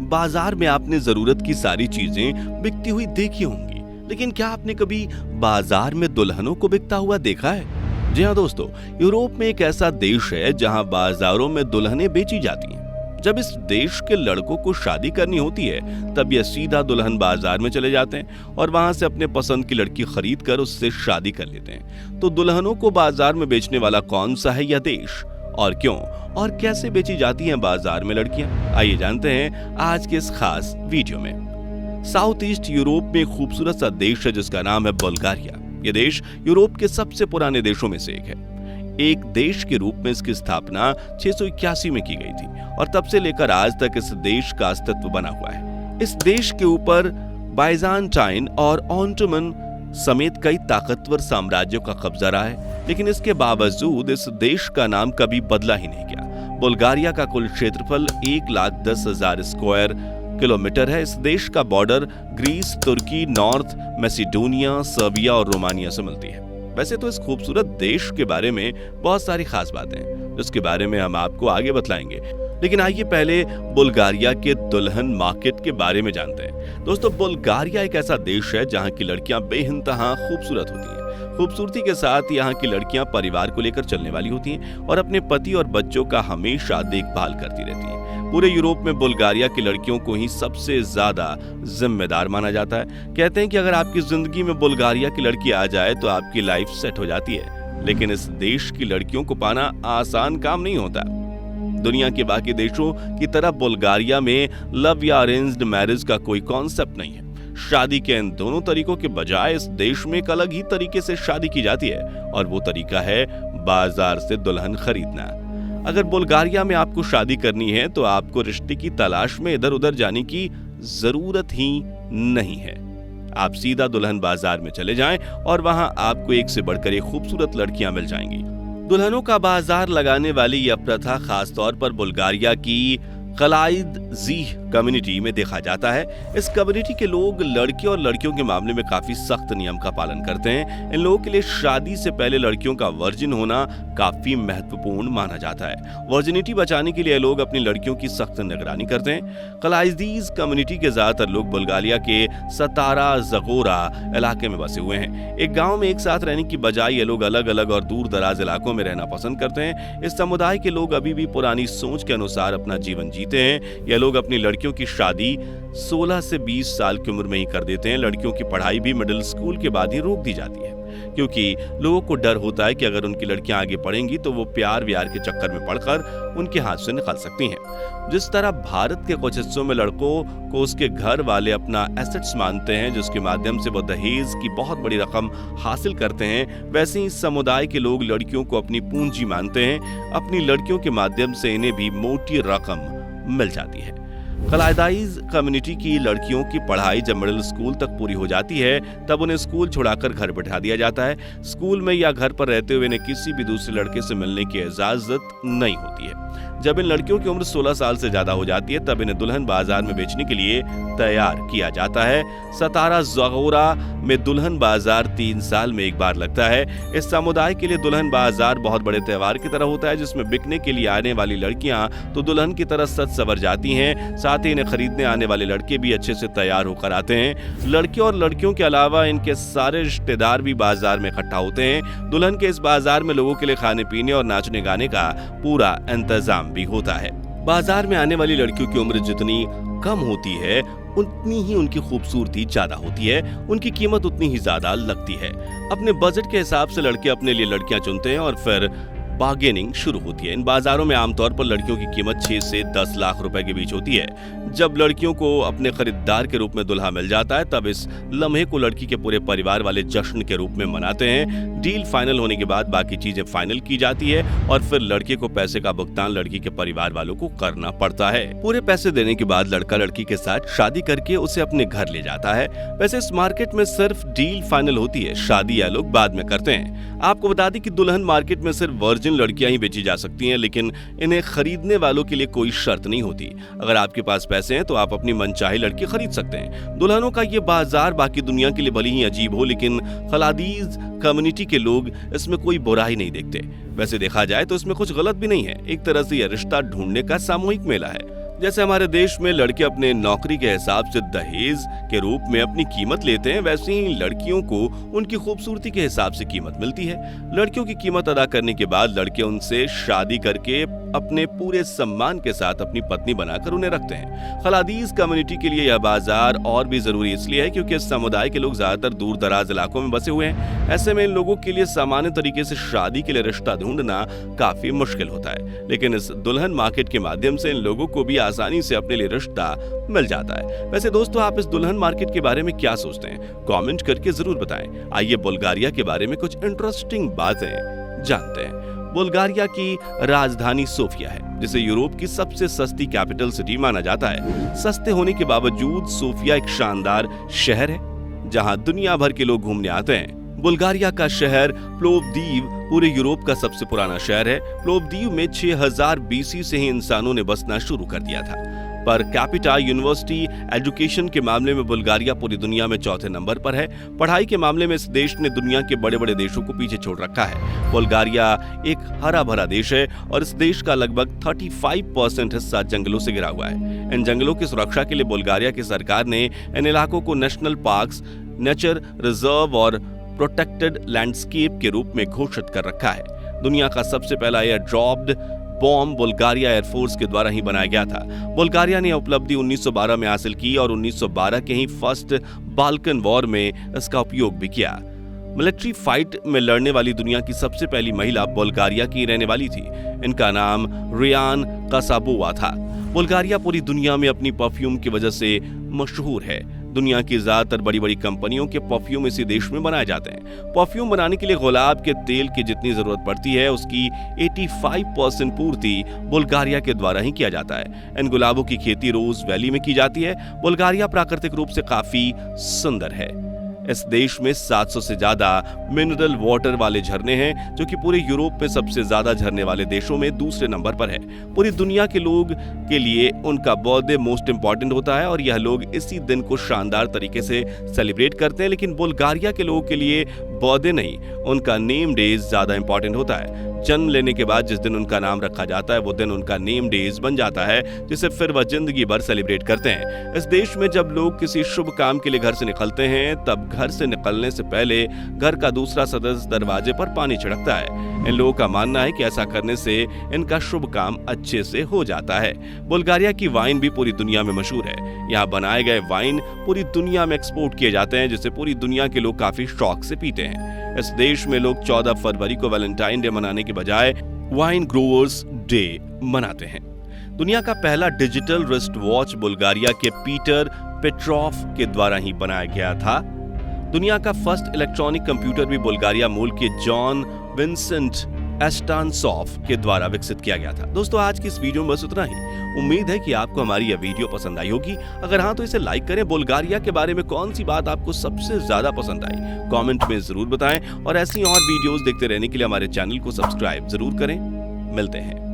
बाजार में आपने जरूरत की सारी चीजें बिकती हुई देखी होंगी, लेकिन क्या आपने कभी बाजार में दुल्हनों को बिकता हुआ देखा है? जी हाँ दोस्तों, यूरोप में एक ऐसा देश है जहां बाजारों में दुल्हनें बेची जाती हैं। जब इस देश के लड़कों को शादी करनी होती है तब ये सीधा दुल्हन बाजार में चले जाते हैं और वहां से अपने पसंद की लड़की खरीद कर उससे शादी कर लेते हैं। तो दुल्हनों को बाजार में बेचने वाला कौन सा है यह देश, और क्यों और कैसे बेची जाती हैं बाजार में लड़कियां, आइए जानते हैं आज के इस खास वीडियो में। साउथ ईस्ट यूरोप में एक खूबसूरत सा देश है जिसका नाम है बुल्गारिया। यह देश यूरोप के सबसे पुराने देशों में से एक है। एक देश के रूप में इसकी स्थापना 681 में की गई थी और तब से लेकर आज तक इस देश का अस्तित्व बना हुआ है। इस देश के ऊपर बाइजेंटाइन और ऑटोमन समेत कई ताकतवर साम्राज्यों का कब्जा रहा है, लेकिन इसके बावजूद इस देश का नाम कभी बदला ही नहीं गया। बुल्गारिया का कुल क्षेत्रफल 1,10,000 स्क्वायर किलोमीटर है। इस देश का बॉर्डर ग्रीस, तुर्की, नॉर्थ मैसिडोनिया, सर्बिया और रोमानिया से मिलती है। वैसे तो इस खूबसूरत देश के बारे में बहुत सारी खास बातें हैं जिसके बारे में हम आपको आगे बतलाएंगे, लेकिन आइए पहले बुल्गारिया के दुल्हन मार्केट के बारे में जानते हैं। दोस्तों, बुल्गारिया एक ऐसा देश है जहां की लड़कियां बेइंतहा खूबसूरत होती हैं। खूबसूरती के साथ यहाँ की लड़कियां परिवार को लेकर चलने वाली होती हैं और अपने पति और बच्चों का हमेशा देखभाल करती रहती हैं। पूरे यूरोप में बुल्गारिया की लड़कियों को ही सबसे ज्यादा जिम्मेदार माना जाता है। कहते हैं कि अगर आपकी जिंदगी में बुल्गारिया की लड़की आ जाए तो आपकी लाइफ सेट हो जाती है, लेकिन इस देश की लड़कियों को पाना आसान काम नहीं होता। दुनिया के बाकी देशों की तरह बुल्गारिया में लव या अरेंज्ड मैरिज का कोई कॉन्सेप्ट नहीं है। शादी के इन दोनों तरीकों के बजाय इस देश में एक अलग ही तरीके से शादी की जाती है और वो तरीका है बाजार से दुल्हन खरीदना। अगर बुल्गारिया में आपको शादी करनी है तो आपको रिश्ते की तलाश में इधर उधर जाने की जरूरत ही नहीं है। आप सीधा दुल्हन बाजार में चले जाएं और वहां आपको एक से बढ़कर एक खूबसूरत लड़कियां मिल जाएंगी। दुल्हनों का बाजार लगाने वाली यह प्रथा खास तौर पर बुल्गारिया की कलाइदज़ीह कम्युनिटी में देखा जाता है। इस कम्युनिटी के लोग लड़के और लड़कियों के मामले में काफी सख्त नियम का पालन करते हैं। इन लोगों के लिए शादी से पहले लड़कियों का वर्जिन होना काफी महत्वपूर्ण माना जाता है। वर्जिनिटी बचाने के लिए लोग अपनी लड़कियों की सख्त निगरानी करते हैं। कलाइदज़ीह कम्युनिटी के ज्यादातर लोग बुल्गारिया के सतारा ज़गोरा इलाके में बसे हुए हैं। एक गाँव में एक साथ रहने की बजाय ये लोग अलग अलग और दूर दराज इलाकों में रहना पसंद करते हैं। इस समुदाय के लोग अभी भी पुरानी सोच के अनुसार अपना जीवन जीते हैं। यह लोग अपनी लड़कियों की शादी 16 से 20 साल की उम्र में ही कर देते हैं। लड़कियों की पढ़ाई भी मिडिल स्कूल के बाद ही रोक दी जाती है, क्योंकि लोगों को डर होता है कि अगर उनकी लड़कियां आगे पढ़ेंगी तो वो प्यार व्यार के चक्कर में पड़कर उनके हाथ से निकल सकती हैं। जिस तरह भारत के कुछ हिस्सों में लड़कों को उसके घर वाले अपना एसेट्स मानते हैं जिसके माध्यम से वो दहेज की बहुत बड़ी रकम हासिल करते हैं, वैसे ही समुदाय के लोग लड़कियों को अपनी पूंजी मानते हैं। अपनी लड़कियों के माध्यम से इन्हें भी मोटी रकम मिल जाती है। कलाइदाइज कम्युनिटी की लड़कियों की पढ़ाई जब मिडिल स्कूल तक पूरी हो जाती है तब उन्हें स्कूल छुड़ाकर घर बैठा दिया जाता है। स्कूल में या घर पर रहते हुए इन्हें किसी भी दूसरे लड़के से मिलने की इजाजत नहीं होती है। जब इन लड़कियों की उम्र 16 साल से ज्यादा हो जाती है तब इन्हें दुल्हन बाजार में बेचने के लिए तैयार किया जाता है। सतारा ज़गोरा में दुल्हन बाजार 3 साल में एक बार लगता है। इस समुदाय के लिए दुल्हन बाजार बहुत बड़े त्योहार की तरह होता है जिसमें बिकने के लिए आने वाली लड़कियां तो दुल्हन की तरह सज सवर जाती हैं, साथ ही इन्हें खरीदने आने वाले लड़के भी अच्छे से तैयार होकर आते हैं। लड़के और लड़कियों के अलावा इनके सारे रिश्तेदार भी बाजार में इकट्ठा होते हैं। दुल्हन के इस बाजार में लोगों के लिए खाने पीने और नाचने गाने का पूरा इंतजाम भी होता है। बाजार में आने वाली लड़कियों की उम्र जितनी कम होती है उतनी ही उनकी खूबसूरती ज्यादा होती है, उनकी कीमत उतनी ही ज्यादा लगती है। अपने बजट के हिसाब से लड़के अपने लिए लड़कियां चुनते हैं और फिर बार्गेनिंग शुरू होती है। इन बाजारों में आमतौर पर लड़कियों की कीमत 6 से 10 लाख रुपए के बीच होती है। जब लड़कियों को अपने खरीदार के रूप में दुल्हा मिल जाता है तब इस लम्हे को लड़की के पूरे परिवार वाले जश्न के रूप में मनाते हैं। डील फाइनल होने के बाद बाकी चीजें फाइनल की जाती है और फिर लड़के को पैसे का भुगतान लड़की के परिवार वालों को करना पड़ता है। पूरे पैसे देने के बाद लड़का लड़की के साथ शादी करके उसे अपने घर ले जाता है। वैसे इस मार्केट में सिर्फ डील फाइनल होती है, शादी या लोग बाद में करते हैं। आपको बता दें कि दुल्हन मार्केट में सिर्फ वर्जिन लड़कियां ही बेची जा सकती हैं, लेकिन इन्हें खरीदने वालों के लिए कोई शर्त नहीं होती। अगर आपके पास पैसे हैं तो आप अपनी मनचाही लड़की खरीद सकते हैं। दुल्हनों का ये बाजार बाकी दुनिया के लिए भले ही अजीब हो, लेकिन खलादीज कम्युनिटी के लोग इसमें कोई बुराई नहीं देखते। वैसे देखा जाए तो इसमें कुछ गलत भी नहीं है। एक तरह से यह रिश्ता ढूंढने का सामूहिक मेला है। जैसे हमारे देश में लड़के अपने नौकरी के हिसाब से दहेज के रूप में अपनी कीमत लेते हैं, वैसे ही लड़कियों को उनकी खूबसूरती के हिसाब से कीमत मिलती है। लड़कियों की कीमत अदा करने के बाद लड़के उनसे शादी करके अपने पूरे सम्मान के साथ अपनी पत्नी बनाकर उन्हें रखते हैं। खलादीज कम्युनिटी के लिए यह बाजार और भी जरूरी इसलिए है क्योंकि इस समुदाय के लोग ज्यादातर दूर दराज इलाकों में बसे हुए हैं। ऐसे में इन लोगों के लिए सामान्य तरीके से शादी के लिए रिश्ता ढूंढना काफी मुश्किल होता है, लेकिन इस दुल्हन मार्केट के माध्यम से इन लोगों को भी आसानी से अपने लिए रिश्ता मिल जाता है। वैसे दोस्तों, आप इस दुल्हन मार्केट के बारे में क्या सोचते हैं? कमेंट करके जरूर बताएं। आइए बुल्गारिया के बारे में कुछ इंटरेस्टिंग बातें जानते हैं। बुल्गारिया की राजधानी सोफिया है, जिसे यूरोप की सबसे सस्ती कैपिटल सिटी माना जाता है। सस्ते होने के बावजूद सोफिया एक शानदार शहर है जहां दुनिया भर के लोग घूमने आते हैं। बुल्गारिया का शहर प्लोवदीव पूरे यूरोप का सबसे पुराना शहर है। प्लोवदीव में 6000 बीसी से ही इंसानों ने बसना शुरू कर दिया था। पर कैपिटा यूनिवर्सिटी एजुकेशन के मामले में बुल्गारिया पूरी दुनिया में चौथे नंबर पर है। पढ़ाई के मामले में इस देश ने दुनिया के बड़े बड़े देशों को पीछे छोड़ रखा है। बुल्गारिया एक हरा भरा देश है और इस देश का लगभग 35% हिस्सा जंगलों से घिरा हुआ है। इन जंगलों की सुरक्षा के लिए बुल्गारिया की सरकार ने इन इलाकों को नेशनल पार्क्स, नेचर रिजर्व और प्रोटेक्टेड लैंडस्केप के रूप में घोषित कर रखा है। दुनिया का सबसे पहला air dropped bomb Bulgaria air force के द्वारा ही बनाया गया था। बुल्गारिया ने उपलब्धि 1912 में हासिल की और 1912 के ही फर्स्ट बाल्कन वॉर में इसका उपयोग भी किया। मिलिट्री फाइट में लड़ने वाली दुनिया की सबसे पहली महिला बुल्गारिया की रहने वाली थी। इनका नाम रियान कासाबोवा था। बुल्गारिया पूरी दुनिया में अपनी परफ्यूम की वजह से मशहूर है। दुनिया की ज्यादातर बड़ी बड़ी कंपनियों के परफ्यूम इसी देश में बनाए जाते हैं। परफ्यूम बनाने के लिए गुलाब के तेल की जितनी जरूरत पड़ती है उसकी 85% पूर्ति बुल्गारिया के द्वारा ही किया जाता है। इन गुलाबों की खेती रोज वैली में की जाती है। बुल्गारिया प्राकृतिक रूप से काफी सुंदर है। इस देश में 700 से ज्यादा मिनरल वाटर वाले झरने हैं, जो कि पूरे यूरोप में सबसे ज्यादा झरने वाले देशों में दूसरे नंबर पर है। पूरी दुनिया के लोग के लिए उनका बर्थडे मोस्ट इंपॉर्टेंट होता है और यह लोग इसी दिन को शानदार तरीके से सेलिब्रेट करते हैं। लेकिन बुल्गारिया के लोगों के लिए बर्थडे नहीं, उनका नेम डेज ज्यादा इंपॉर्टेंट होता है। जन्म लेने के बाद जिस दिन उनका नाम रखा जाता है वो दिन उनका नेम डेज बन जाता है, जिसे फिर वह जिंदगी भर सेलिब्रेट करते हैं। इस देश में जब लोग किसी शुभ काम के लिए घर से निकलते हैं तब घर से निकलने से पहले घर का दूसरा सदस्य दरवाजे पर पानी छिड़कता है। इन लोगों का मानना है कि ऐसा करने से इनका शुभ काम अच्छे से हो जाता है। बुल्गारिया की वाइन भी पूरी दुनिया में मशहूर है। यहाँ बनाए गए वाइन पूरी दुनिया में एक्सपोर्ट किए जाते हैं, जिसे पूरी दुनिया के लोग काफी शौक से पीते हैं। इस देश में लोग 14 फरवरी को वैलेंटाइन डे मनाने के बजाय वाइन ग्रोवर्स डे मनाते हैं। दुनिया का पहला डिजिटल रिस्ट वॉच बुल्गारिया के पीटर पेट्रोफ के द्वारा ही बनाया गया था। दुनिया का फर्स्ट इलेक्ट्रॉनिक कंप्यूटर भी बुल्गारिया मूल के जॉन विंसेंट एस्टानसॉफ के द्वारा विकसित किया गया था। दोस्तों, आज की इस वीडियो में बस उतना ही। उम्मीद है कि आपको हमारी यह वीडियो पसंद आई होगी। अगर हाँ तो इसे लाइक करें। बुल्गारिया के बारे में कौन सी बात आपको सबसे ज्यादा पसंद आई, कमेंट में जरूर बताएं और ऐसी और वीडियोस देखते रहने के लिए हमारे चैनल को सब्सक्राइब जरूर करें। मिलते हैं।